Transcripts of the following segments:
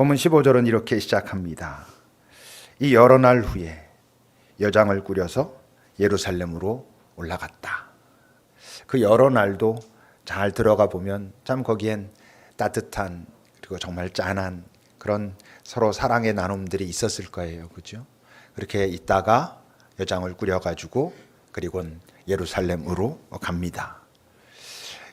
본문 15절은 이렇게 시작합니다. 이 여러 날 후에 여장을 꾸려서 예루살렘으로 올라갔다. 그 여러 날도 잘 들어가 보면 참 거기엔 따뜻한 그리고 정말 짠한 그런 서로 사랑의 나눔들이 있었을 거예요. 그죠? 그렇게 있다가 여장을 꾸려가지고 그리고는 예루살렘으로 갑니다.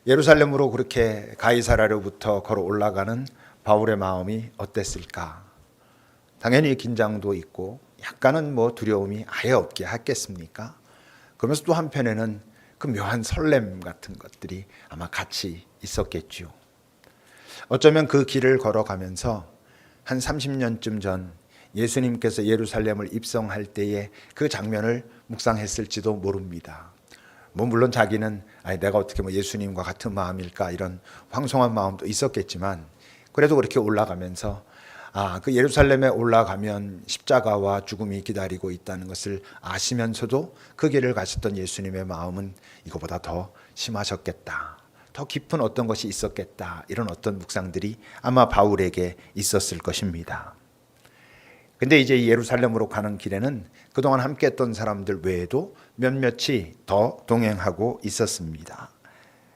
예루살렘으로 그렇게 가이사랴로부터 걸어 올라가는 바울의 마음이 어땠을까? 당연히 긴장도 있고 약간은 두려움이 아예 없게 했겠습니까? 그러면서 또 한편에는 그 묘한 설렘 같은 것들이 아마 같이 있었겠죠. 어쩌면 그 길을 걸어가면서 한 30년쯤 전 예수님께서 예루살렘을 입성할 때의 그 장면을 묵상했을지도 모릅니다. 물론 자기는 내가 어떻게 예수님과 같은 마음일까 이런 황송한 마음도 있었겠지만 그래도 그렇게 올라가면서 그 예루살렘에 올라가면 십자가와 죽음이 기다리고 있다는 것을 아시면서도 그 길을 가셨던 예수님의 마음은 이거보다 더 심하셨겠다. 더 깊은 어떤 것이 있었겠다. 이런 어떤 묵상들이 아마 바울에게 있었을 것입니다. 근데 이제 예루살렘으로 가는 길에는 그동안 함께 했던 사람들 외에도 몇몇이 더 동행하고 있었습니다.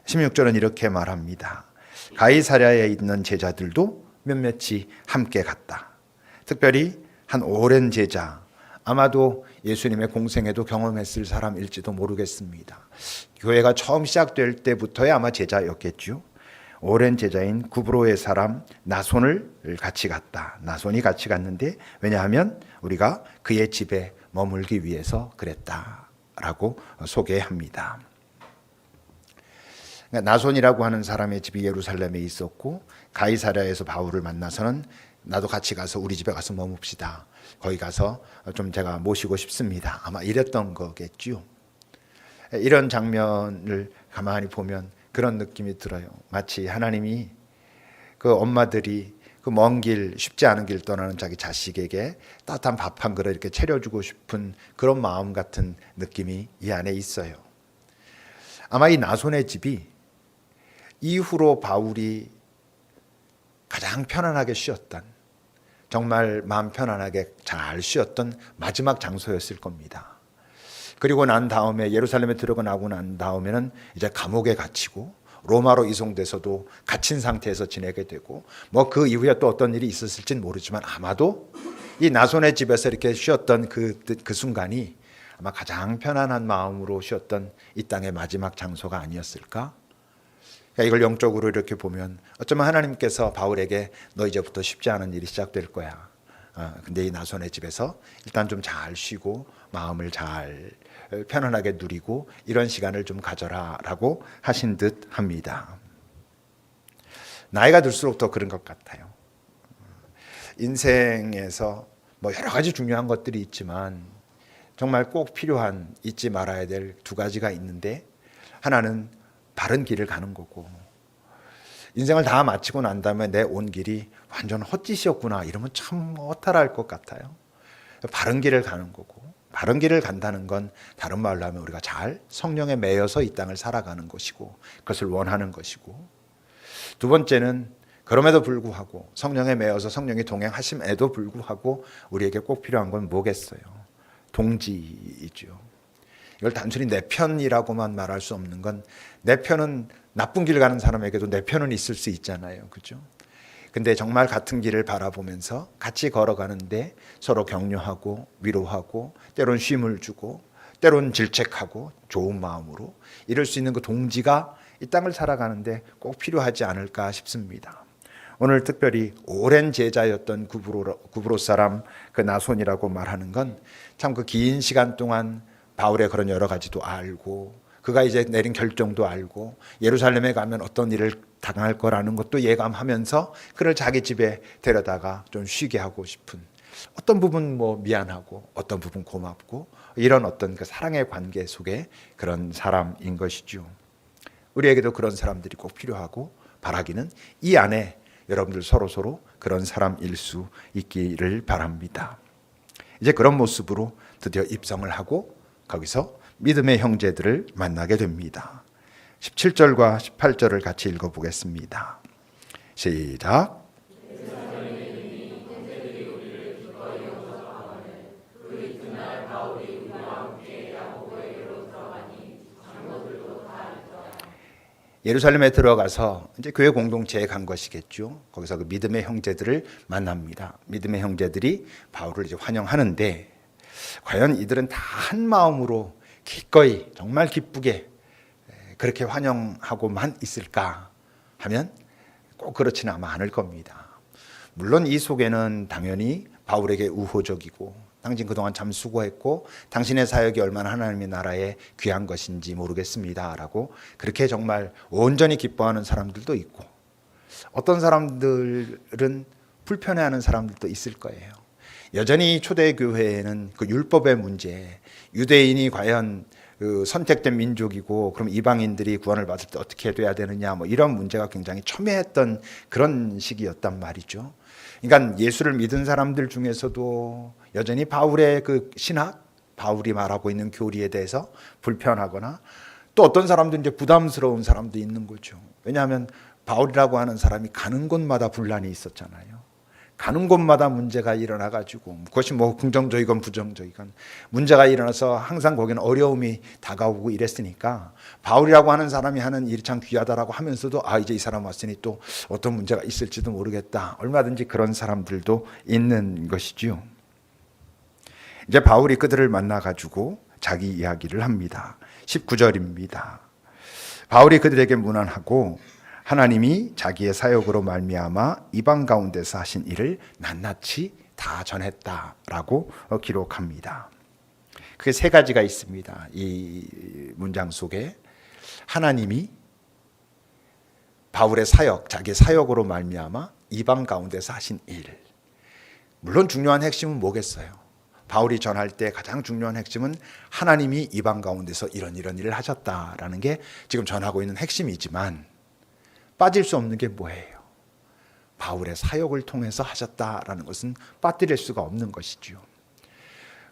16절은 이렇게 말합니다. 가이사랴에 있는 제자들도 몇몇이 함께 갔다. 특별히 한 오랜 제자, 아마도 예수님의 공생애도 경험했을 사람일지도 모르겠습니다. 교회가 처음 시작될 때부터의 아마 제자였겠죠. 오랜 제자인 구브로의 사람 나손을 같이 갔다. 나손이 같이 갔는데 왜냐하면 우리가 그의 집에 머물기 위해서 그랬다라고 소개합니다. 나손이라고 하는 사람의 집이 예루살렘에 있었고 가이사랴에서 바울을 만나서는 나도 같이 가서 우리 집에 가서 머뭅시다. 거기 가서 좀 제가 모시고 싶습니다. 아마 이랬던 거겠죠. 이런 장면을 가만히 보면 그런 느낌이 들어요. 마치 하나님이 그 엄마들이 그 먼 길, 쉽지 않은 길 떠나는 자기 자식에게 따뜻한 밥 한 그릇 이렇게 차려주고 싶은 그런 마음 같은 느낌이 이 안에 있어요. 아마 이 나손의 집이 이후로 바울이 가장 편안하게 쉬었던, 정말 마음 편안하게 잘 쉬었던 마지막 장소였을 겁니다. 그리고 난 다음에 예루살렘에 들어가고 난 다음에는 이제 감옥에 갇히고 로마로 이송돼서도 갇힌 상태에서 지내게 되고 그 이후에 또 어떤 일이 있었을지는 모르지만 아마도 이 나손의 집에서 이렇게 쉬었던 그 순간이 아마 가장 편안한 마음으로 쉬었던 이 땅의 마지막 장소가 아니었을까? 이걸 영적으로 이렇게 보면 어쩌면 하나님께서 바울에게 너 이제부터 쉽지 않은 일이 시작될 거야. 근데 이 나손의 집에서 일단 좀 잘 쉬고 마음을 잘 편안하게 누리고 이런 시간을 좀 가져라 라고 하신 듯 합니다. 나이가 들수록 더 그런 것 같아요. 인생에서 여러 가지 중요한 것들이 있지만 정말 꼭 필요한 잊지 말아야 될 두 가지가 있는데 하나는 바른 길을 가는 거고 인생을 다 마치고 난 다음에 내 온 길이 완전 헛짓이었구나 이러면 참 허탈할 것 같아요. 바른 길을 가는 거고 바른 길을 간다는 건 다른 말로 하면 우리가 잘 성령에 매여서 이 땅을 살아가는 것이고 그것을 원하는 것이고 두 번째는 그럼에도 불구하고 성령에 매여서 성령이 동행하심에도 불구하고 우리에게 꼭 필요한 건 뭐겠어요? 동지이죠. 이걸 단순히 내 편이라고만 말할 수 없는 건 내 편은 나쁜 길 가는 사람에게도 내 편은 있을 수 있잖아요. 그죠? 근데 정말 같은 길을 바라보면서 같이 걸어가는데 서로 격려하고 위로하고 때론 쉼을 주고 때론 질책하고 좋은 마음으로 이럴 수 있는 그 동지가 이 땅을 살아가는데 꼭 필요하지 않을까 싶습니다. 오늘 특별히 오랜 제자였던 구브로 사람 그 나손이라고 말하는 건 참 그 긴 시간 동안 바울의 그런 여러 가지도 알고 그가 이제 내린 결정도 알고 예루살렘에 가면 어떤 일을 당할 거라는 것도 예감하면서 그를 자기 집에 데려다가 좀 쉬게 하고 싶은 어떤 부분 미안하고 어떤 부분 고맙고 이런 어떤 그 사랑의 관계 속에 그런 사람인 것이죠. 우리에게도 그런 사람들이 꼭 필요하고 바라기는 이 안에 여러분들 서로 그런 사람일 수 있기를 바랍니다. 이제 그런 모습으로 드디어 입성을 하고 거기서 믿음의 형제들을 만나게 됩니다. 17절과 18절을 같이 읽어보겠습니다. 시작. 예루살렘에 들어가서 이제 교회 공동체에 간 것이겠죠. 거기서 그 믿음의 형제들을 만납니다. 믿음의 형제들이 바울을 이제 환영하는데 과연 이들은 다 한 마음으로 기꺼이 정말 기쁘게 그렇게 환영하고만 있을까 하면 꼭 그렇지는 아마 않을 겁니다. 물론 이 속에는 당연히 바울에게 우호적이고 당신 그동안 참 수고했고 당신의 사역이 얼마나 하나님의 나라에 귀한 것인지 모르겠습니다 라고 그렇게 정말 온전히 기뻐하는 사람들도 있고 어떤 사람들은 불편해하는 사람들도 있을 거예요. 여전히 초대교회에는 그 율법의 문제, 유대인이 과연 그 선택된 민족이고 그럼 이방인들이 구원을 받을 때 어떻게 돼야 되느냐 뭐 이런 문제가 굉장히 첨예했던 그런 시기였단 말이죠. 그러니까 예수를 믿은 사람들 중에서도 여전히 바울의 그 신학, 바울이 말하고 있는 교리에 대해서 불편하거나 또 어떤 사람도 이제 부담스러운 사람도 있는 거죠. 왜냐하면 바울이라고 하는 사람이 가는 곳마다 분란이 있었잖아요. 가는 곳마다 문제가 일어나가지고 그것이 뭐 긍정적이건 부정적이건 문제가 일어나서 항상 거기는 어려움이 다가오고 이랬으니까 바울이라고 하는 사람이 하는 일이 참 귀하다라고 하면서도 이제 이 사람 왔으니 또 어떤 문제가 있을지도 모르겠다. 얼마든지 그런 사람들도 있는 것이지요. 이제 바울이 그들을 만나가지고 자기 이야기를 합니다. 19절입니다. 바울이 그들에게 문안하고 하나님이 자기의 사역으로 말미암아 이방 가운데서 하신 일을 낱낱이 다 전했다라고 기록합니다. 그게 세 가지가 있습니다. 이 문장 속에 하나님이 바울의 사역, 자기의 사역으로 말미암아 이방 가운데서 하신 일. 물론 중요한 핵심은 뭐겠어요? 바울이 전할 때 가장 중요한 핵심은 하나님이 이방 가운데서 이런 일을 하셨다라는 게 지금 전하고 있는 핵심이지만 빠질 수 없는 게 뭐예요? 바울의 사역을 통해서 하셨다라는 것은 빠뜨릴 수가 없는 것이죠.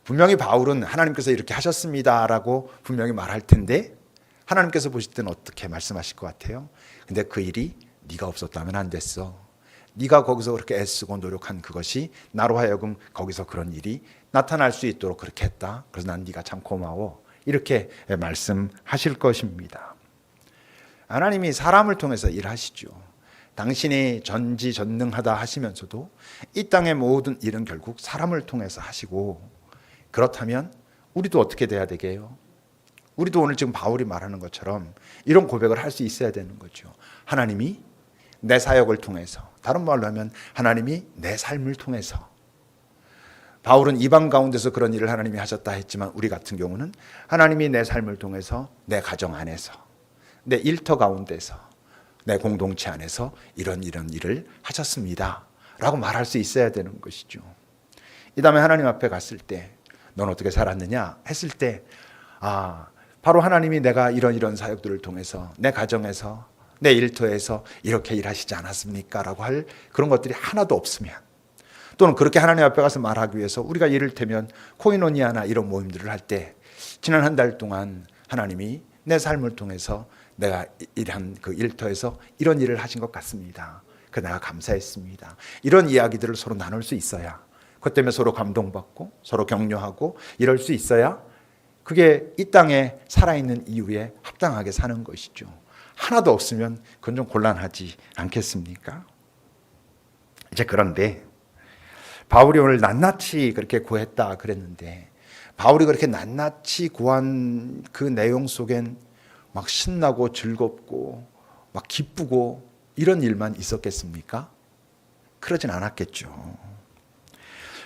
분명히 바울은 하나님께서 이렇게 하셨습니다라고 분명히 말할 텐데 하나님께서 보실 때는 어떻게 말씀하실 것 같아요? 근데 그 일이 네가 없었다면 안 됐어. 네가 거기서 그렇게 애쓰고 노력한 그것이 나로 하여금 거기서 그런 일이 나타날 수 있도록 그렇게 했다. 그래서 난 네가 참 고마워. 이렇게 말씀하실 것입니다. 하나님이 사람을 통해서 일하시죠. 당신이 전지전능하다 하시면서도 이 땅의 모든 일은 결국 사람을 통해서 하시고 그렇다면 우리도 어떻게 돼야 되게요? 우리도 오늘 지금 바울이 말하는 것처럼 이런 고백을 할 수 있어야 되는 거죠. 하나님이 내 사역을 통해서, 다른 말로 하면 하나님이 내 삶을 통해서. 바울은 이방 가운데서 그런 일을 하나님이 하셨다 했지만 우리 같은 경우는 하나님이 내 삶을 통해서 내 가정 안에서 내 일터 가운데서 내 공동체 안에서 이런 일을 하셨습니다 라고 말할 수 있어야 되는 것이죠. 이 다음에 하나님 앞에 갔을 때 넌 어떻게 살았느냐 했을 때 바로 하나님이 내가 이런 사역들을 통해서 내 가정에서 내 일터에서 이렇게 일하시지 않았습니까? 라고 할 그런 것들이 하나도 없으면 또는 그렇게 하나님 앞에 가서 말하기 위해서 우리가 이를테면 코이노니아나 이런 모임들을 할 때 지난 한 달 동안 하나님이 내 삶을 통해서 내가 일한 그 일터에서 이런 일을 하신 것 같습니다. 그 내가 감사했습니다. 이런 이야기들을 서로 나눌 수 있어야 그것 때문에 서로 감동받고 서로 격려하고 이럴 수 있어야 그게 이 땅에 살아있는 이유에 합당하게 사는 것이죠. 하나도 없으면 그건 좀 곤란하지 않겠습니까? 이제 그런데 바울이 오늘 낱낱이 그렇게 구했다 그랬는데 바울이 그렇게 낱낱이 구한 그 내용 속엔 막 신나고 즐겁고 막 기쁘고 이런 일만 있었겠습니까? 그러진 않았겠죠.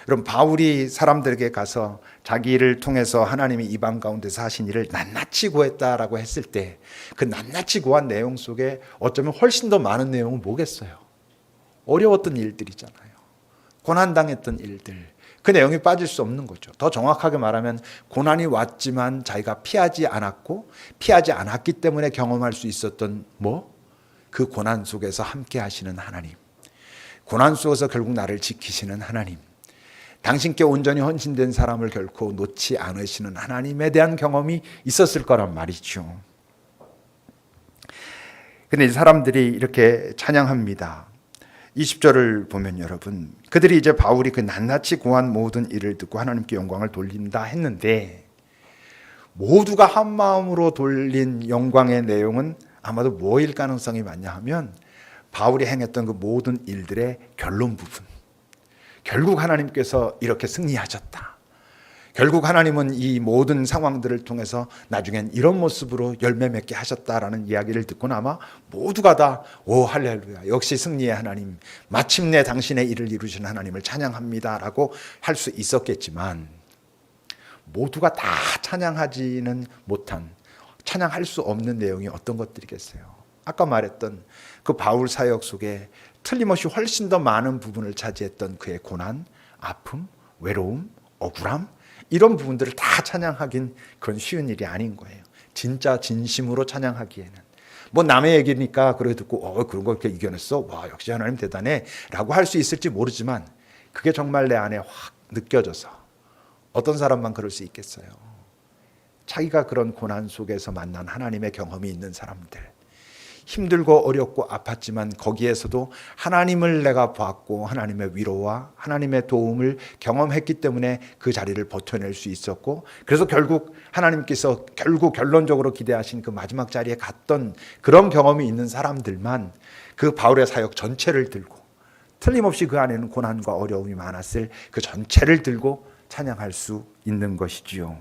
여러분 바울이 사람들에게 가서 자기 일을 통해서 하나님이 이방 가운데서 하신 일을 낱낱이 구했다라고 했을 때 그 낱낱이 구한 내용 속에 어쩌면 훨씬 더 많은 내용은 뭐겠어요? 어려웠던 일들이잖아요. 고난당했던 일들. 그 내용이 빠질 수 없는 거죠. 더 정확하게 말하면 고난이 왔지만 자기가 피하지 않았고 피하지 않았기 때문에 경험할 수 있었던 그 고난 속에서 함께 하시는 하나님. 고난 속에서 결국 나를 지키시는 하나님. 당신께 온전히 헌신된 사람을 결코 놓지 않으시는 하나님에 대한 경험이 있었을 거란 말이죠. 근데 이 사람들이 이렇게 찬양합니다. 20절을 보면 여러분, 그들이 이제 바울이 그 낱낱이 구한 모든 일을 듣고 하나님께 영광을 돌린다 했는데 모두가 한 마음으로 돌린 영광의 내용은 아마도 뭐일 가능성이 많냐 하면 바울이 행했던 그 모든 일들의 결론 부분. 결국 하나님께서 이렇게 승리하셨다. 결국 하나님은 이 모든 상황들을 통해서 나중엔 이런 모습으로 열매 맺게 하셨다라는 이야기를 듣고는 아마 모두가 다 오 할렐루야 역시 승리의 하나님 마침내 당신의 일을 이루신 하나님을 찬양합니다라고 할 수 있었겠지만 모두가 다 찬양하지는 못한 찬양할 수 없는 내용이 어떤 것들이겠어요. 아까 말했던 그 바울 사역 속에 틀림없이 훨씬 더 많은 부분을 차지했던 그의 고난, 아픔, 외로움, 억울함 이런 부분들을 다 찬양하긴 그건 쉬운 일이 아닌 거예요. 진짜 진심으로 찬양하기에는 뭐 남의 얘기니까 그래 듣고 그런 거 이렇게 이겨냈어? 와 역시 하나님 대단해 라고 할 수 있을지 모르지만 그게 정말 내 안에 확 느껴져서 어떤 사람만 그럴 수 있겠어요. 자기가 그런 고난 속에서 만난 하나님의 경험이 있는 사람들 힘들고 어렵고 아팠지만 거기에서도 하나님을 내가 봤고 하나님의 위로와 하나님의 도움을 경험했기 때문에 그 자리를 버텨낼 수 있었고 그래서 결국 하나님께서 결국 결론적으로 기대하신 그 마지막 자리에 갔던 그런 경험이 있는 사람들만 그 바울의 사역 전체를 들고 틀림없이 그 안에는 고난과 어려움이 많았을 그 전체를 들고 찬양할 수 있는 것이지요.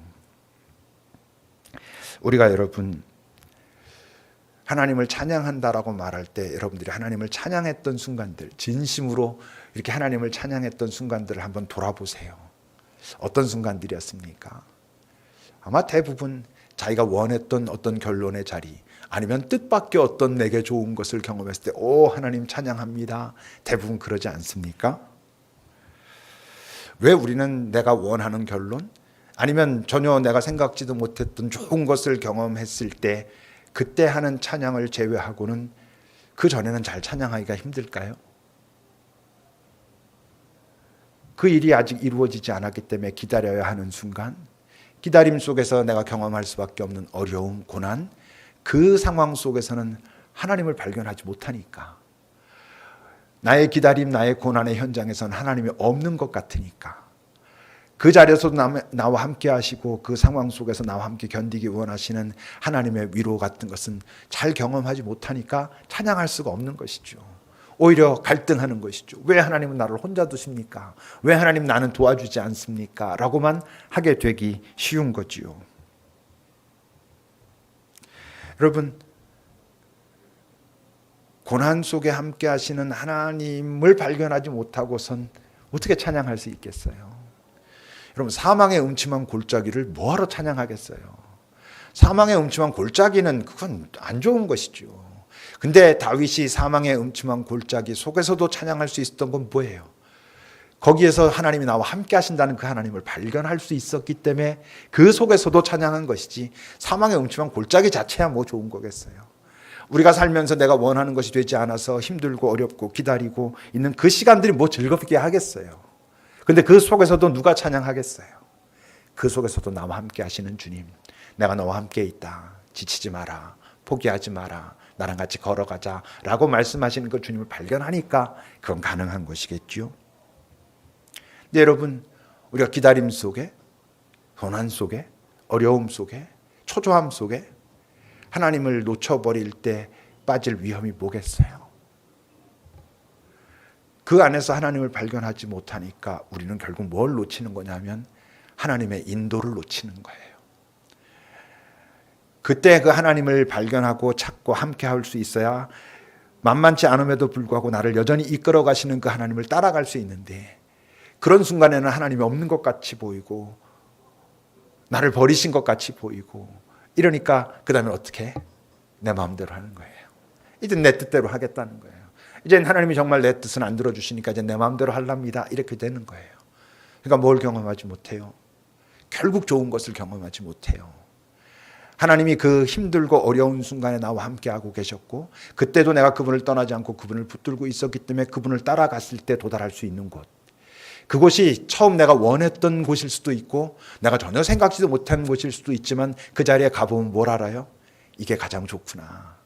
우리가 여러분 하나님을 찬양한다라고 말할 때 여러분들이 하나님을 찬양했던 순간들 진심으로 이렇게 하나님을 찬양했던 순간들을 한번 돌아보세요. 어떤 순간들이었습니까? 아마 대부분 자기가 원했던 어떤 결론의 자리 아니면 뜻밖의 어떤 내게 좋은 것을 경험했을 때 오 하나님 찬양합니다. 대부분 그러지 않습니까? 왜 우리는 내가 원하는 결론 아니면 전혀 내가 생각지도 못했던 좋은 것을 경험했을 때 그때 하는 찬양을 제외하고는 그 전에는 잘 찬양하기가 힘들까요? 그 일이 아직 이루어지지 않았기 때문에 기다려야 하는 순간 기다림 속에서 내가 경험할 수밖에 없는 어려움, 고난 그 상황 속에서는 하나님을 발견하지 못하니까 나의 기다림, 나의 고난의 현장에서는 하나님이 없는 것 같으니까 그 자리에서도 나와 함께 하시고 그 상황 속에서 나와 함께 견디기 원하시는 하나님의 위로 같은 것은 잘 경험하지 못하니까 찬양할 수가 없는 것이죠. 오히려 갈등하는 것이죠. 왜 하나님은 나를 혼자 두십니까? 왜 하나님 나는 도와주지 않습니까? 라고만 하게 되기 쉬운 거지요. 여러분 고난 속에 함께 하시는 하나님을 발견하지 못하고선 어떻게 찬양할 수 있겠어요? 여러분 사망의 음침한 골짜기를 뭐하러 찬양하겠어요? 사망의 음침한 골짜기는 그건 안 좋은 것이죠. 근데 다윗이 사망의 음침한 골짜기 속에서도 찬양할 수 있었던 건 뭐예요? 거기에서 하나님이 나와 함께 하신다는 그 하나님을 발견할 수 있었기 때문에 그 속에서도 찬양한 것이지 사망의 음침한 골짜기 자체야 뭐 좋은 거겠어요. 우리가 살면서 내가 원하는 것이 되지 않아서 힘들고 어렵고 기다리고 있는 그 시간들이 뭐 즐겁게 하겠어요. 근데 그 속에서도 누가 찬양하겠어요? 그 속에서도 나와 함께 하시는 주님, 내가 너와 함께 있다. 지치지 마라. 포기하지 마라. 나랑 같이 걸어가자. 라고 말씀하시는 그 주님을 발견하니까 그건 가능한 것이겠죠. 근데 여러분, 우리가 기다림 속에, 고난 속에, 어려움 속에, 초조함 속에 하나님을 놓쳐버릴 때 빠질 위험이 뭐겠어요? 그 안에서 하나님을 발견하지 못하니까 우리는 결국 뭘 놓치는 거냐면 하나님의 인도를 놓치는 거예요. 그때 그 하나님을 발견하고 찾고 함께 할 수 있어야 만만치 않음에도 불구하고 나를 여전히 이끌어 가시는 그 하나님을 따라갈 수 있는데 그런 순간에는 하나님이 없는 것 같이 보이고 나를 버리신 것 같이 보이고 이러니까 그 다음에 어떻게? 내 마음대로 하는 거예요. 이제 내 뜻대로 하겠다는 거예요. 이제 하나님이 정말 내 뜻은 안 들어주시니까 이제 내 마음대로 하랍니다. 이렇게 되는 거예요. 그러니까 뭘 경험하지 못해요? 결국 좋은 것을 경험하지 못해요. 하나님이 그 힘들고 어려운 순간에 나와 함께하고 계셨고 그때도 내가 그분을 떠나지 않고 그분을 붙들고 있었기 때문에 그분을 따라갔을 때 도달할 수 있는 곳, 그곳이 처음 내가 원했던 곳일 수도 있고 내가 전혀 생각지도 못한 곳일 수도 있지만 그 자리에 가보면 뭘 알아요? 이게 가장 좋구나.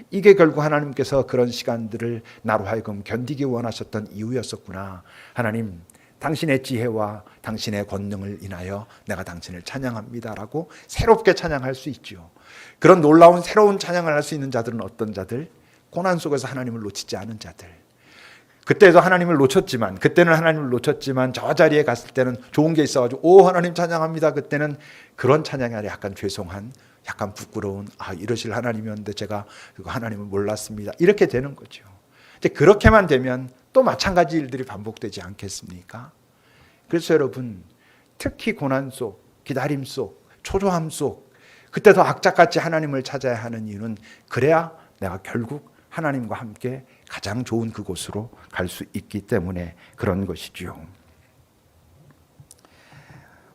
이게 결국 하나님께서 그런 시간들을 나로 하여금 견디기 원하셨던 이유였었구나. 하나님, 당신의 지혜와 당신의 권능을 인하여 내가 당신을 찬양합니다라고 새롭게 찬양할 수 있죠. 그런 놀라운 새로운 찬양을 할 수 있는 자들은 어떤 자들? 고난 속에서 하나님을 놓치지 않은 자들. 그때도 하나님을 놓쳤지만, 그때는 하나님을 놓쳤지만 저 자리에 갔을 때는 좋은 게 있어가지고 오 하나님 찬양합니다. 그때는 그런 찬양이 아니라 약간 죄송한, 약간 부끄러운, 이러실 하나님이었는데 제가 하나님을 몰랐습니다. 이렇게 되는 거죠. 이제 그렇게만 되면 또 마찬가지 일들이 반복되지 않겠습니까? 그래서 여러분, 특히 고난 속, 기다림 속, 초조함 속, 그때 더 악착같이 하나님을 찾아야 하는 이유는 그래야 내가 결국 하나님과 함께 가장 좋은 그곳으로 갈 수 있기 때문에 그런 것이죠.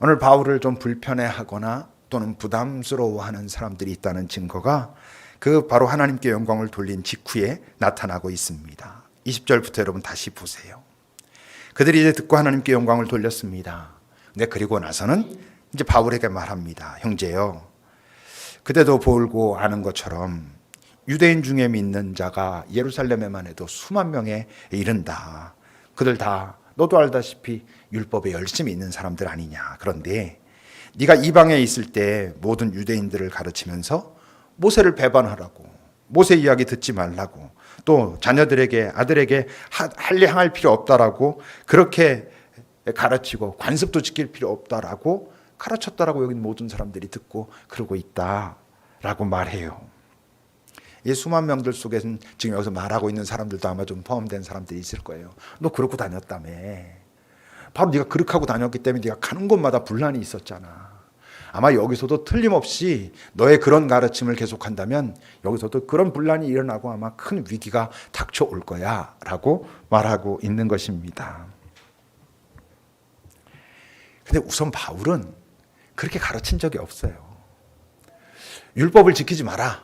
오늘 바울을 좀 불편해하거나 또는 부담스러워하는 사람들이 있다는 증거가 그 바로 하나님께 영광을 돌린 직후에 나타나고 있습니다. 20절부터 여러분 다시 보세요. 그들이 이제 듣고 하나님께 영광을 돌렸습니다. 근데 그리고 나서는 이제 바울에게 말합니다. 형제여, 그대도 보고 아는 것처럼 유대인 중에 믿는 자가 예루살렘에만 해도 수만 명에 이른다. 그들 다 너도 알다시피 율법에 열심히 있는 사람들 아니냐. 그런데 네가 이방에 있을 때 모든 유대인들을 가르치면서 모세를 배반하라고, 모세 이야기 듣지 말라고, 또 자녀들에게, 아들에게 할례 행할 필요 없다라고 그렇게 가르치고 관습도 지킬 필요 없다라고 가르쳤다라고 여기 모든 사람들이 듣고 그러고 있다라고 말해요. 이 수만 명들 속에는 지금 여기서 말하고 있는 사람들도 아마 좀 포함된 사람들이 있을 거예요. 너 그러고 다녔다며. 바로 네가 그렇게 하고 다녔기 때문에 네가 가는 곳마다 분란이 있었잖아. 아마 여기서도 틀림없이 너의 그런 가르침을 계속한다면 여기서도 그런 분란이 일어나고 아마 큰 위기가 닥쳐올 거야 라고 말하고 있는 것입니다. 근데 우선 바울은 그렇게 가르친 적이 없어요. 율법을 지키지 마라,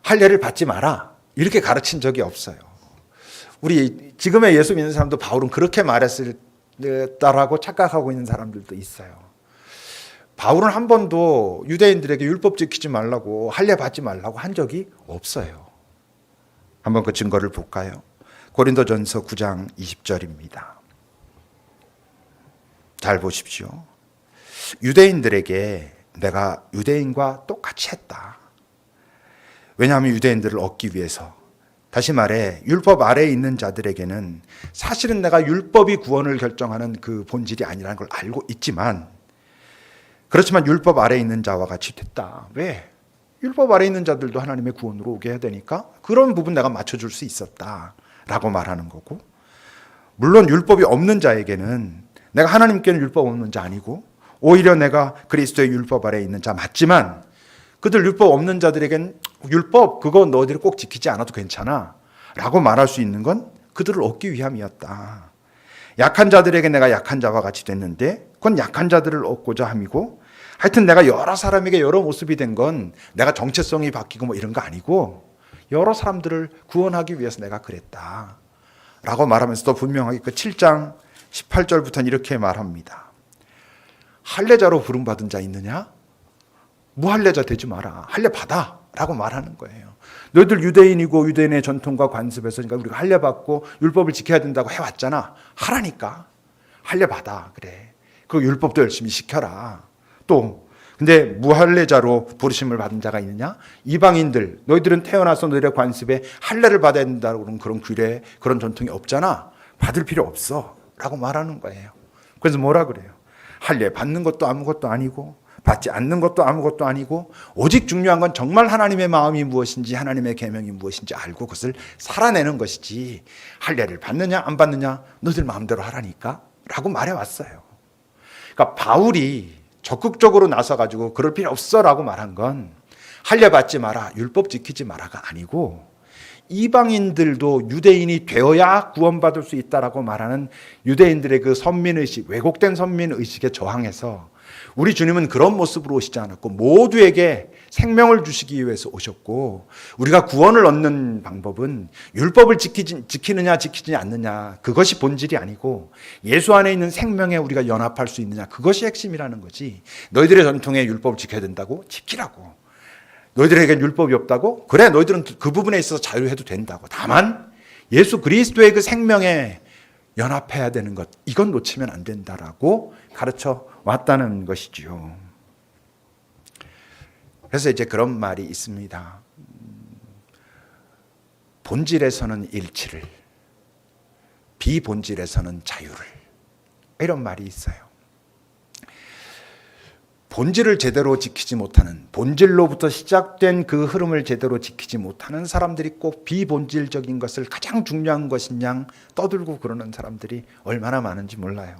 할례를 받지 마라, 이렇게 가르친 적이 없어요. 우리 지금의 예수 믿는 사람도 바울은 그렇게 말했다라고 착각하고 있는 사람들도 있어요. 바울은 한 번도 유대인들에게 율법 지키지 말라고, 할례 받지 말라고 한 적이 없어요. 한번 그 증거를 볼까요? 고린도전서 9장 20절입니다. 잘 보십시오. 유대인들에게 내가 유대인과 똑같이 했다. 왜냐하면 유대인들을 얻기 위해서, 다시 말해 율법 아래에 있는 자들에게는 사실은 내가 율법이 구원을 결정하는 그 본질이 아니라는 걸 알고 있지만, 그렇지만 율법 아래에 있는 자와 같이 됐다. 왜? 율법 아래에 있는 자들도 하나님의 구원으로 오게 해야 되니까 그런 부분 내가 맞춰줄 수 있었다라고 말하는 거고, 물론 율법이 없는 자에게는 내가 하나님께는 율법 없는 자 아니고 오히려 내가 그리스도의 율법 아래에 있는 자 맞지만, 그들 율법 없는 자들에겐 율법 그거 너희들이 꼭 지키지 않아도 괜찮아 라고 말할 수 있는 건 그들을 얻기 위함이었다. 약한 자들에게 내가 약한 자와 같이 됐는데 그건 약한 자들을 얻고자 함이고, 하여튼 내가 여러 사람에게 여러 모습이 된 건 내가 정체성이 바뀌고 뭐 이런 거 아니고 여러 사람들을 구원하기 위해서 내가 그랬다 라고 말하면서 또 분명하게 그 7장 18절부터는 이렇게 말합니다. 할례자로 부름받은 자 있느냐? 무할례자 되지 마라. 할례 받아 라고 말하는 거예요. 너희들 유대인이고 유대인의 전통과 관습에서 그러니까 우리가 할례 받고 율법을 지켜야 된다고 해왔잖아. 하라니까. 할례 받아. 그래. 그 율법도 열심히 지켜라. 또 근데 무할례자로 부르심을 받은 자가 있느냐? 이방인들, 너희들은 태어나서 너희들의 관습에 할례를 받아야 된다고 그런 규례, 그런 전통이 없잖아. 받을 필요 없어 라고 말하는 거예요. 그래서 뭐라 그래요? 할례 받는 것도 아무것도 아니고 받지 않는 것도 아무것도 아니고 오직 중요한 건 정말 하나님의 마음이 무엇인지, 하나님의 계명이 무엇인지 알고 그것을 살아내는 것이지, 할례를 받느냐 안 받느냐 너희들 마음대로 하라니까 라고 말해왔어요. 그러니까 바울이 적극적으로 나서가지고 그럴 필요 없어 라고 말한 건 할례 받지 마라, 율법 지키지 마라가 아니고 이방인들도 유대인이 되어야 구원받을 수 있다라고 말하는 유대인들의 그 선민의식, 왜곡된 선민의식에 저항해서 우리 주님은 그런 모습으로 오시지 않았고 모두에게 생명을 주시기 위해서 오셨고, 우리가 구원을 얻는 방법은 율법을 지키느냐 지키지 않느냐 그것이 본질이 아니고 예수 안에 있는 생명에 우리가 연합할 수 있느냐 그것이 핵심이라는 거지. 너희들의 전통에 율법을 지켜야 된다고? 지키라고. 너희들에겐 율법이 없다고? 그래, 너희들은 그 부분에 있어서 자유해도 된다고. 다만 예수 그리스도의 그 생명에 연합해야 되는 것, 이건 놓치면 안 된다라고 가르쳐 왔다는 것이지요. 그래서 이제 그런 말이 있습니다. 본질에서는 일치를, 비본질에서는 자유를, 이런 말이 있어요. 본질을 제대로 지키지 못하는, 본질로부터 시작된 그 흐름을 제대로 지키지 못하는 사람들이 꼭 비본질적인 것을 가장 중요한 것인 양 떠들고 그러는 사람들이 얼마나 많은지 몰라요.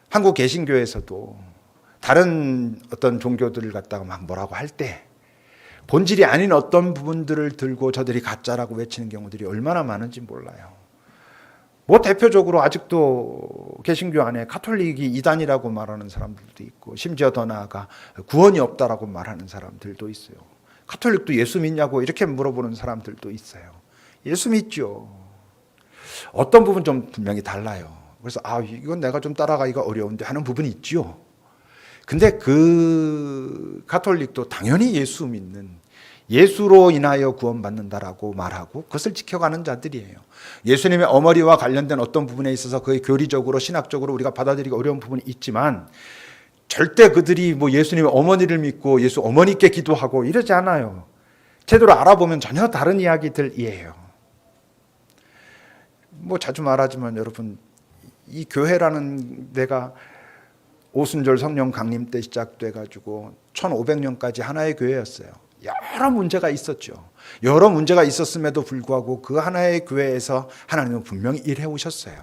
한국 개신교에서도 다른 어떤 종교들을 갖다가 막 뭐라고 할 때 본질이 아닌 어떤 부분들을 들고 저들이 가짜라고 외치는 경우들이 얼마나 많은지 몰라요. 뭐 대표적으로 아직도 개신교 안에 가톨릭이 이단이라고 말하는 사람들도 있고, 심지어 더 나아가 구원이 없다라고 말하는 사람들도 있어요. 가톨릭도 예수 믿냐고 이렇게 물어보는 사람들도 있어요. 예수 믿죠. 어떤 부분 좀 분명히 달라요. 그래서 이건 내가 좀 따라가기가 어려운데 하는 부분이 있죠. 근데 그 가톨릭도 당연히 예수 믿는, 예수로 인하여 구원받는다라고 말하고 그것을 지켜가는 자들이에요. 예수님의 어머니와 관련된 어떤 부분에 있어서 거의 교리적으로 신학적으로 우리가 받아들이기 어려운 부분이 있지만 절대 그들이 뭐 예수님의 어머니를 믿고 예수 어머니께 기도하고 이러지 않아요. 제대로 알아보면 전혀 다른 이야기들이에요. 뭐 자주 말하지만 여러분, 이 교회라는 데가 오순절 성령 강림 때 시작돼 가지고 1500년까지 하나의 교회였어요. 여러 문제가 있었죠. 여러 문제가 있었음에도 불구하고 그 하나의 교회에서 하나님은 분명히 일해 오셨어요.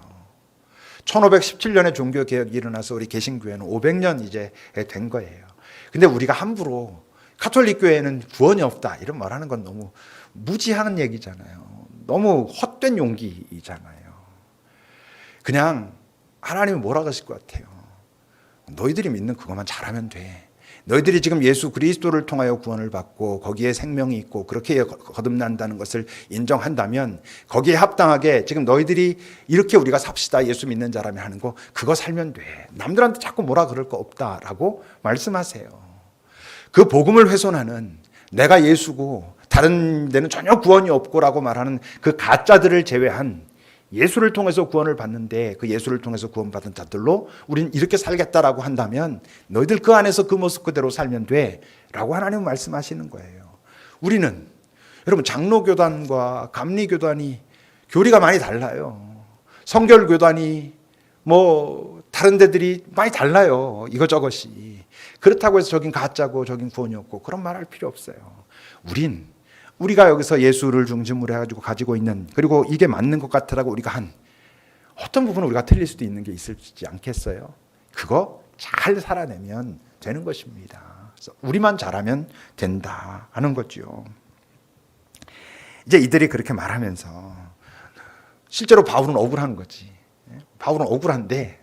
1517년에 종교개혁이 일어나서 우리 개신교회는 500년 이제 된 거예요. 근데 우리가 함부로 가톨릭 교회에는 구원이 없다 이런 말하는 건 너무 무지한 얘기잖아요. 너무 헛된 용기잖아요. 그냥 하나님은 뭐라고 하실 것 같아요? 너희들이 믿는 그것만 잘하면 돼. 너희들이 지금 예수 그리스도를 통하여 구원을 받고 거기에 생명이 있고 그렇게 거듭난다는 것을 인정한다면 거기에 합당하게 지금 너희들이 이렇게 우리가 삽시다, 예수 믿는 자라면 하는 거, 그거 살면 돼. 남들한테 자꾸 뭐라 그럴 거 없다라고 말씀하세요. 그 복음을 훼손하는, 내가 예수고 다른 데는 전혀 구원이 없고라고 말하는 그 가짜들을 제외한, 예수를 통해서 구원을 받는데 그 예수를 통해서 구원받은 자들로 우리는 이렇게 살겠다라고 한다면 너희들 그 안에서 그 모습 그대로 살면 돼 라고 하나님은 말씀하시는 거예요. 우리는 여러분, 장로교단과 감리교단이 교리가 많이 달라요. 성결교단이 뭐 다른 데들이 많이 달라요. 이것저것이. 그렇다고 해서 저긴 가짜고 저긴 구원이 없고 그런 말 할 필요 없어요. 우리가 여기서 예수를 중심으로 해가지고 가지고 있는, 그리고 이게 맞는 것 같으라고 우리가 한 어떤 부분은 우리가 틀릴 수도 있는 게 있을지 않겠어요? 그거 잘 살아내면 되는 것입니다. 그래서 우리만 잘하면 된다 하는 거죠. 이제 이들이 그렇게 말하면서 실제로 바울은 억울한 거지. 바울은 억울한데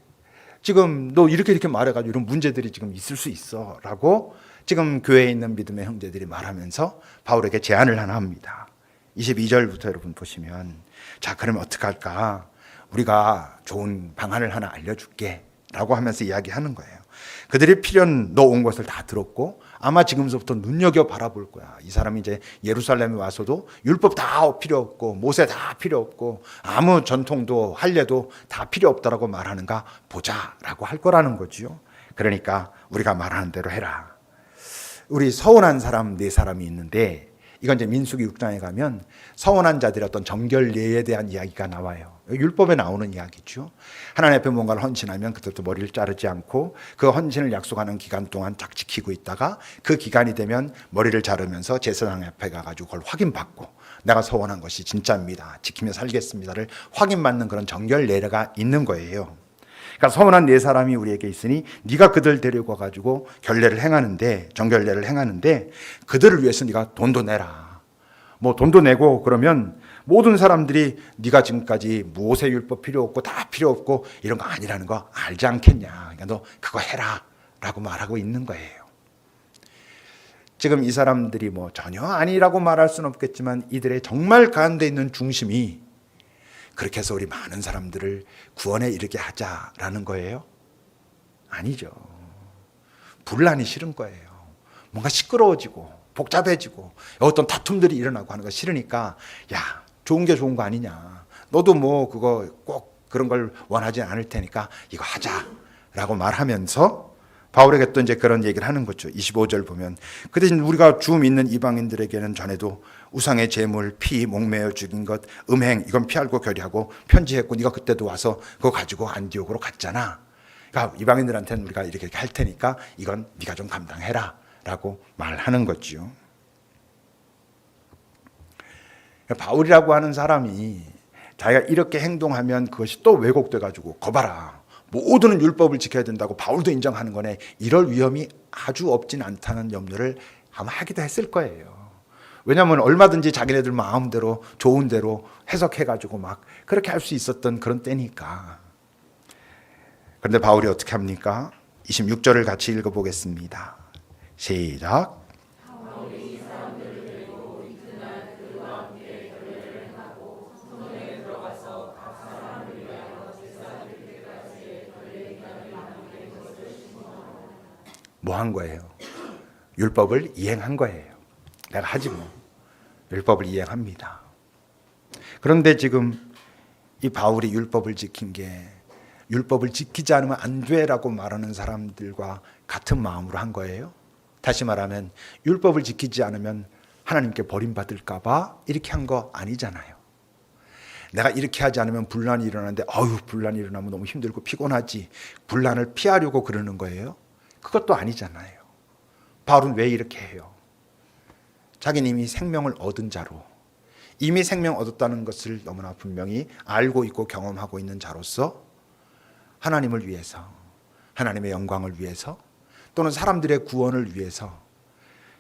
지금 너 이렇게 말해가지고 이런 문제들이 지금 있을 수 있어 라고 지금 교회에 있는 믿음의 형제들이 말하면서 바울에게 제안을 하나 합니다. 22절부터 여러분 보시면, 자, 그러면 어떡할까? 우리가 좋은 방안을 하나 알려줄게 라고 하면서 이야기하는 거예요. 그들이 필연 너 온 것을 다 들었고 아마 지금서부터 눈여겨 바라볼 거야. 이 사람이 이제 예루살렘에 와서도 율법 다 필요 없고 모세 다 필요 없고 아무 전통도 할례도 다 필요 없다라고 말하는가 보자라고 할 거라는 거지요. 그러니까 우리가 말하는 대로 해라. 우리 서운한 사람 4사람이 있는데, 이건 이제 민수기 6장에 가면 서운한 자들의 어떤 정결례에 대한 이야기가 나와요. 율법에 나오는 이야기죠. 하나님 앞에 뭔가를 헌신하면 그때부터 머리를 자르지 않고 그 헌신을 약속하는 기간 동안 딱 지키고 있다가 그 기간이 되면 머리를 자르면서 제사장 앞에 가가지고 그걸 확인받고 내가 서원한 것이 진짜입니다, 지키며 살겠습니다를 확인받는 그런 정결례가 있는 거예요. 그러니까 서운한 4사람이 우리에게 있으니 네가 그들 데리고 와가지고 결례를 행하는데, 정결례를 행하는데 그들을 위해서 네가 돈도 내라. 뭐 돈도 내고 그러면 모든 사람들이 네가 지금까지 모세율법 필요 없고 다 필요 없고 이런 거 아니라는 거 알지 않겠냐. 그러니까 너 그거 해라 라고 말하고 있는 거예요. 지금 이 사람들이 뭐 전혀 아니라고 말할 수는 없겠지만 이들의 정말 가운데 있는 중심이 그렇게 해서 우리 많은 사람들을 구원에 이르게 하자라는 거예요? 아니죠. 분란이 싫은 거예요. 뭔가 시끄러워지고 복잡해지고 어떤 다툼들이 일어나고 하는 거 싫으니까, 야, 좋은 게 좋은 거 아니냐, 너도 뭐 그거 꼭 그런 걸 원하지 않을 테니까 이거 하자라고 말하면서 바울에게 또 이제 그런 얘기를 하는 거죠. 25절 보면 그 대신 우리가 주 믿는 이방인들에게는 전에도 우상의 제물, 피, 목매어 죽인 것, 음행 이건 피하고 결의하고 편지했고 네가 그때도 와서 그거 가지고 안디옥으로 갔잖아. 그러니까 이방인들한테는 우리가 이렇게 할 테니까 이건 네가 좀 감당해라 라고 말하는 거지요. 바울이라고 하는 사람이 자기가 이렇게 행동하면 그것이 또 왜곡돼 가지고 거봐라 모두는 율법을 지켜야 된다고 바울도 인정하는 거네, 이럴 위험이 아주 없진 않다는 염려를 아마 하기도 했을 거예요. 왜냐하면 얼마든지 자기네들 마음대로 좋은 대로 해석해 가지고 막 그렇게 할 수 있었던 그런 때니까. 그런데 바울이 어떻게 합니까? 26절을 같이 읽어보겠습니다. 시작. 뭐 한 거예요? 율법을 이행한 거예요. 내가 하지 뭐. 율법을 이행합니다. 그런데 지금 이 바울이 율법을 지킨 게 율법을 지키지 않으면 안 돼라고 말하는 사람들과 같은 마음으로 한 거예요. 다시 말하면 율법을 지키지 않으면 하나님께 버림받을까 봐 이렇게 한 거 아니잖아요. 내가 이렇게 하지 않으면 분란이 일어나는데 분란이 일어나면 너무 힘들고 피곤하지. 분란을 피하려고 그러는 거예요. 그것도 아니잖아요. 바울은 왜 이렇게 해요? 자기는 이미 생명을 얻은 자로, 이미 생명 얻었다는 것을 너무나 분명히 알고 있고 경험하고 있는 자로서 하나님을 위해서, 하나님의 영광을 위해서, 또는 사람들의 구원을 위해서,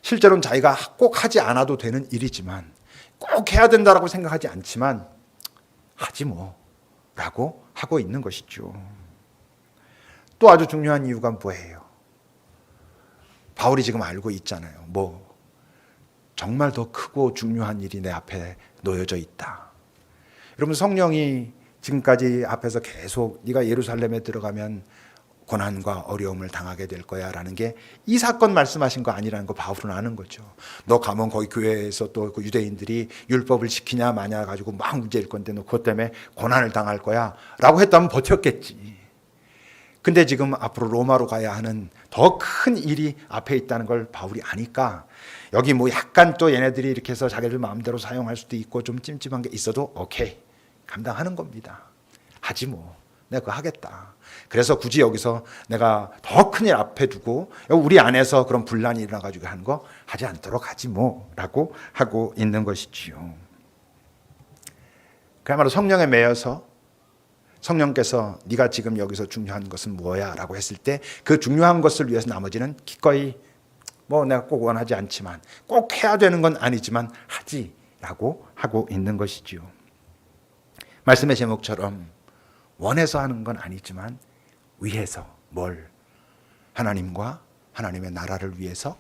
실제로는 자기가 꼭 하지 않아도 되는 일이지만 꼭 해야 된다라고 생각하지 않지만 하지 뭐 라고 하고 있는 것이죠. 또 아주 중요한 이유가 뭐예요? 바울이 지금 알고 있잖아요. 뭐 정말 더 크고 중요한 일이 내 앞에 놓여져 있다. 여러분, 성령이 지금까지 앞에서 계속 네가 예루살렘에 들어가면 고난과 어려움을 당하게 될 거야 라는 게 이 사건 말씀하신 거 아니라는 거 바울은 아는 거죠. 너 가면 거기 교회에서 또 그 유대인들이 율법을 지키냐 마냐 가지고 막 문제일 건데 너 그것 때문에 고난을 당할 거야 라고 했다면 버텼겠지. 근데 지금 앞으로 로마로 가야 하는 더 큰 일이 앞에 있다는 걸 바울이 아니까 여기 뭐 약간 또 얘네들이 이렇게 해서 자기들 마음대로 사용할 수도 있고 좀 찜찜한 게 있어도 오케이, 감당하는 겁니다. 하지 뭐, 내가 그거 하겠다. 그래서 굳이 여기서 내가 더 큰 일 앞에 두고 우리 안에서 그런 분란이 일어나가지고 하는 거 하지 않도록 하지 뭐 라고 하고 있는 것이지요. 그야말로 성령에 매여서 성령께서 네가 지금 여기서 중요한 것은 뭐야 라고 했을 때 그 중요한 것을 위해서 나머지는 기꺼이 뭐 내가 꼭 원하지 않지만 꼭 해야 되는 건 아니지만 하지 라고 하고 있는 것이지요. 말씀의 제목처럼 원해서 하는 건 아니지만 위해서, 뭘? 하나님과 하나님의 나라를 위해서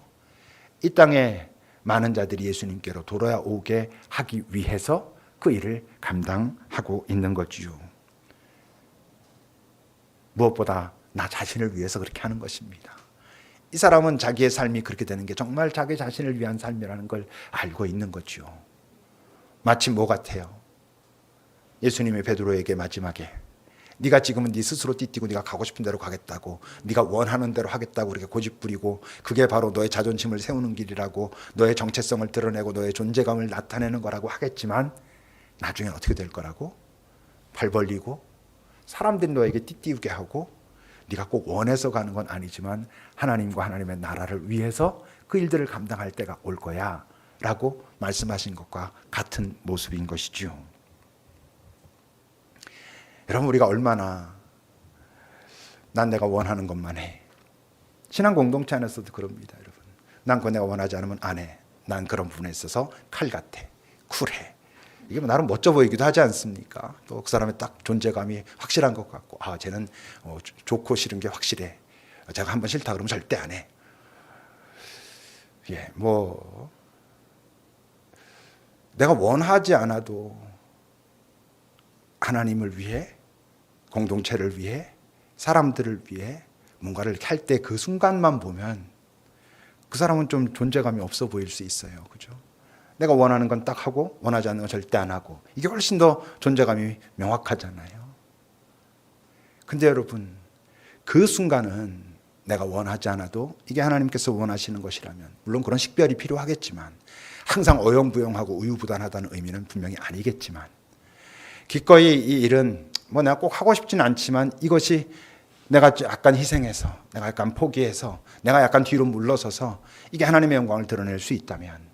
이 땅에 많은 자들이 예수님께로 돌아오게 하기 위해서 그 일을 감당하고 있는 거지요. 무엇보다 나 자신을 위해서 그렇게 하는 것입니다. 이 사람은 자기의 삶이 그렇게 되는 게 정말 자기 자신을 위한 삶이라는 걸 알고 있는 거죠. 마치 뭐 같아요? 예수님이 베드로에게 마지막에 네가 지금은 네 스스로 띠띠고 네가 가고 싶은 대로 가겠다고, 네가 원하는 대로 하겠다고 이렇게 고집부리고 그게 바로 너의 자존심을 세우는 길이라고, 너의 정체성을 드러내고 너의 존재감을 나타내는 거라고 하겠지만 나중에 어떻게 될 거라고? 팔 벌리고 사람들이 너에게 띠띠우게 하고 네가 꼭 원해서 가는 건 아니지만 하나님과 하나님의 나라를 위해서 그 일들을 감당할 때가 올 거야 라고 말씀하신 것과 같은 모습인 것이죠. 여러분, 우리가 얼마나 난 내가 원하는 것만 해. 신앙 공동체 안에서도 그럽니다. 여러분, 난 그거 내가 원하지 않으면 안 해. 난 그런 부분에 있어서 칼 같아, 쿨해. 이게 뭐 나름 멋져 보이기도 하지 않습니까? 또 그 사람의 딱 존재감이 확실한 것 같고, 쟤는 좋고 싫은 게 확실해. 제가 한번 싫다 그러면 절대 안 해. 뭐 내가 원하지 않아도 하나님을 위해, 공동체를 위해, 사람들을 위해 뭔가를 이렇게 할 때 그 순간만 보면 그 사람은 좀 존재감이 없어 보일 수 있어요. 그죠? 내가 원하는 건 딱 하고 원하지 않는 건 절대 안 하고, 이게 훨씬 더 존재감이 명확하잖아요. 근데 여러분, 그 순간은 내가 원하지 않아도 이게 하나님께서 원하시는 것이라면, 물론 그런 식별이 필요하겠지만, 항상 어영부영하고 우유부단하다는 의미는 분명히 아니겠지만, 기꺼이 이 일은 뭐 내가 꼭 하고 싶지는 않지만 이것이 내가 약간 희생해서, 내가 약간 포기해서, 내가 약간 뒤로 물러서서 이게 하나님의 영광을 드러낼 수 있다면,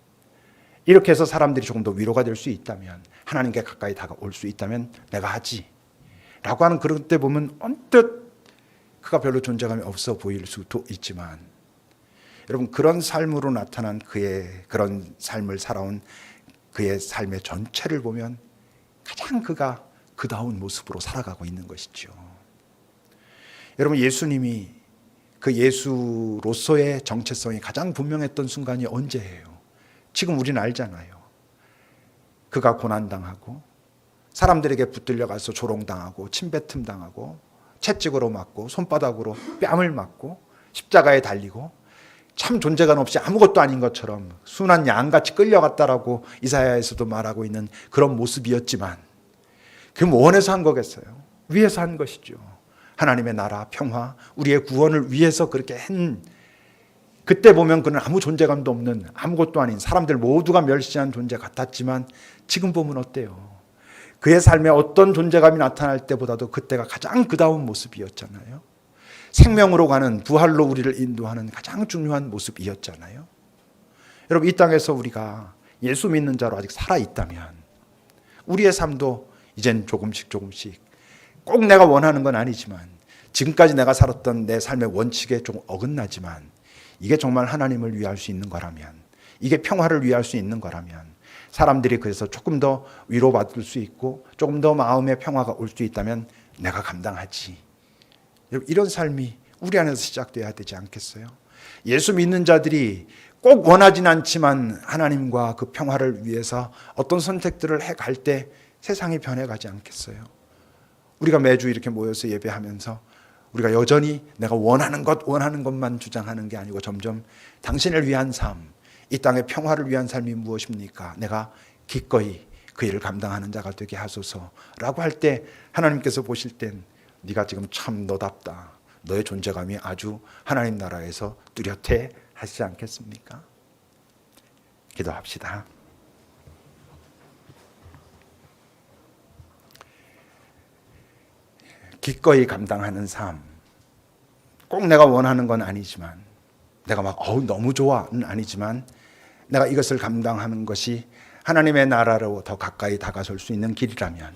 이렇게 해서 사람들이 조금 더 위로가 될 수 있다면, 하나님께 가까이 다가올 수 있다면 내가 하지 라고 하는, 그런 때 보면 언뜻 그가 별로 존재감이 없어 보일 수도 있지만, 여러분, 그런 삶으로 나타난 그의 그런 삶을 살아온 그의 삶의 전체를 보면 가장 그가 그다운 모습으로 살아가고 있는 것이죠. 여러분, 예수님이 그 예수로서의 정체성이 가장 분명했던 순간이 언제예요? 지금 우리는 알잖아요. 그가 고난당하고 사람들에게 붙들려 가서 조롱당하고 침뱉음 당하고 채찍으로 맞고 손바닥으로 뺨을 맞고 십자가에 달리고 참 존재감 없이 아무것도 아닌 것처럼 순한 양같이 끌려갔다라고 이사야에서도 말하고 있는 그런 모습이었지만, 그게 뭐 원해서 한 거겠어요? 위해서 한 것이죠. 하나님의 나라, 평화, 우리의 구원을 위해서 그렇게 한, 그때 보면 그는 아무 존재감도 없는, 아무것도 아닌, 사람들 모두가 멸시한 존재 같았지만 지금 보면 어때요? 그의 삶에 어떤 존재감이 나타날 때보다도 그때가 가장 그다운 모습이었잖아요. 생명으로 가는, 부활로 우리를 인도하는 가장 중요한 모습이었잖아요. 여러분, 이 땅에서 우리가 예수 믿는 자로 아직 살아있다면 우리의 삶도 이젠 조금씩 꼭 내가 원하는 건 아니지만, 지금까지 내가 살았던 내 삶의 원칙에 좀 어긋나지만, 이게 정말 하나님을 위할 수 있는 거라면, 이게 평화를 위할 수 있는 거라면, 사람들이 그래서 조금 더 위로받을 수 있고 조금 더 마음의 평화가 올 수 있다면 내가 감당하지. 이런 삶이 우리 안에서 시작돼야 되지 않겠어요? 예수 믿는 자들이 꼭 원하진 않지만 하나님과 그 평화를 위해서 어떤 선택들을 해갈 때 세상이 변해가지 않겠어요? 우리가 매주 이렇게 모여서 예배하면서 우리가 여전히 내가 원하는 것만 주장하는 게 아니고, 점점 당신을 위한 삶, 이 땅의 평화를 위한 삶이 무엇입니까? 내가 기꺼이 그 일을 감당하는 자가 되게 하소서라고 할 때, 하나님께서 보실 땐 네가 지금 참 너답다, 너의 존재감이 아주 하나님 나라에서 뚜렷해 하시지 않겠습니까? 기도합시다. 기꺼이 감당하는 삶, 꼭 내가 원하는 건 아니지만, 내가 막 너무 좋아는 아니지만, 내가 이것을 감당하는 것이 하나님의 나라로 더 가까이 다가설 수 있는 길이라면,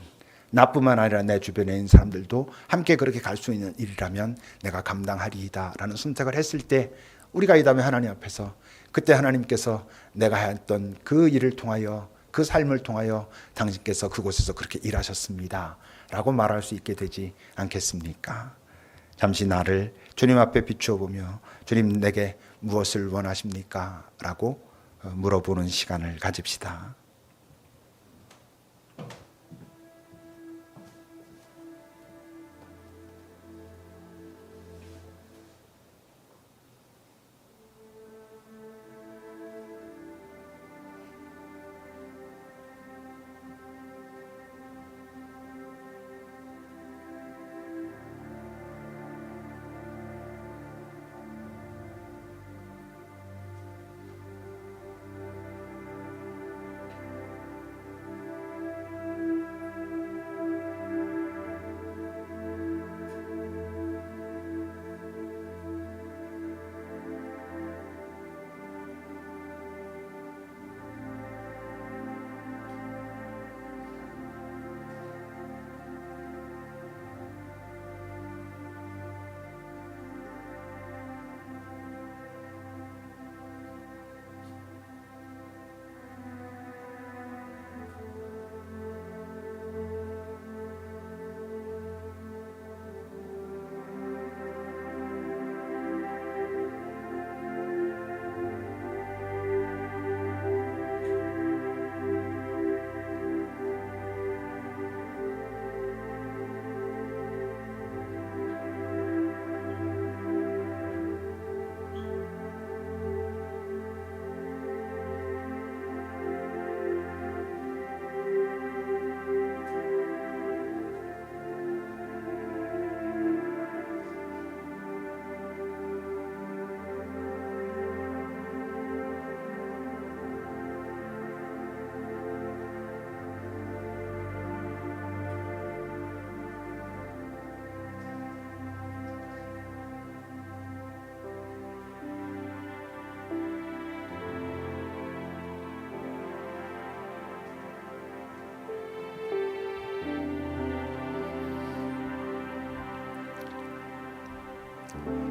나뿐만 아니라 내 주변에 있는 사람들도 함께 그렇게 갈 수 있는 일이라면 내가 감당하리이다 라는 선택을 했을 때, 우리가 이 다음에 하나님 앞에서 그때 하나님께서 내가 했던 그 일을 통하여, 그 삶을 통하여 당신께서 그곳에서 그렇게 일하셨습니다 라고 말할 수 있게 되지 않겠습니까? 잠시 나를 주님 앞에 비추어 보며, 주님, 내게 무엇을 원하십니까? 라고 물어보는 시간을 가집시다.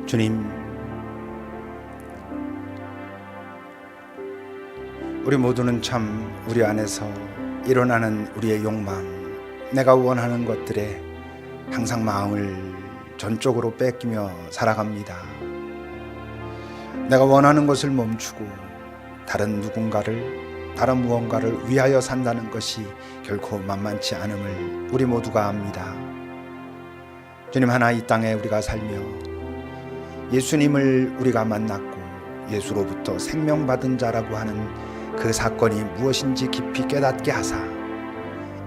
주님, 우리 모두는 참 우리 안에서 일어나는 우리의 욕망, 내가 원하는 것들에 항상 마음을 전적으로 뺏기며 살아갑니다. 내가 원하는 것을 멈추고 다른 무언가를 위하여 산다는 것이 결코 만만치 않음을 우리 모두가 압니다. 주님, 하나 이 땅에 우리가 살며 예수님을 우리가 만났고 예수로부터 생명받은 자라고 하는 그 사건이 무엇인지 깊이 깨닫게 하사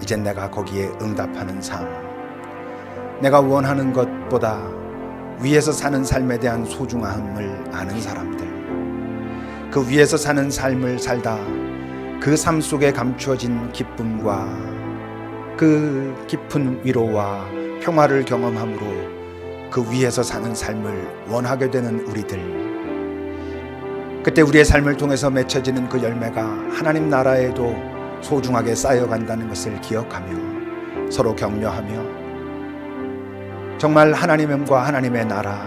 이젠 내가 거기에 응답하는 삶, 내가 원하는 것보다 위에서 사는 삶에 대한 소중함을 아는 사람들, 그 위에서 사는 삶을 살다 그 삶 속에 감추어진 기쁨과 그 깊은 위로와 평화를 경험함으로 그 위에서 사는 삶을 원하게 되는 우리들, 그때 우리의 삶을 통해서 맺혀지는 그 열매가 하나님 나라에도 소중하게 쌓여간다는 것을 기억하며 서로 격려하며 정말 하나님과 하나님의 나라,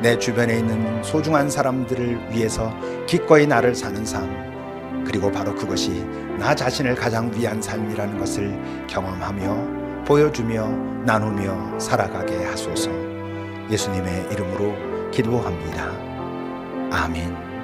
내 주변에 있는 소중한 사람들을 위해서 기꺼이 나를 사는 삶, 그리고 바로 그것이 나 자신을 가장 위한 삶이라는 것을 경험하며 보여주며 나누며 살아가게 하소서. 예수님의 이름으로 기도합니다. 아멘.